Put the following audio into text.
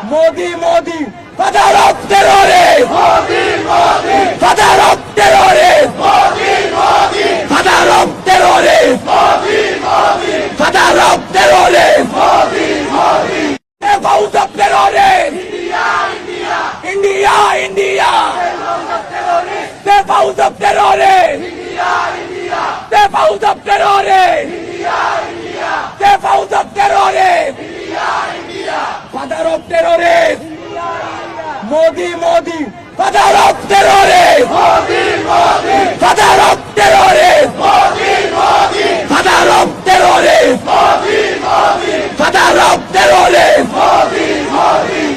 Modi, Modi, father of terrorists. Modi, Modi, father of terrorists. Modi, Modi, father of terrorists. Modi, Modi, father of terrorists. Modi, Modi, the house of terrorists. India, India, India, the house of terrorists. India, India, the house of terrorists. India, India, the house of terrorists. India, India, father of terrorists. Modi, Modi, father of terrorists. Modi, Modi, father of terrorists. Modi, Modi, father of terrorists. Modi, Modi, father of terrorists. Modi, Modi.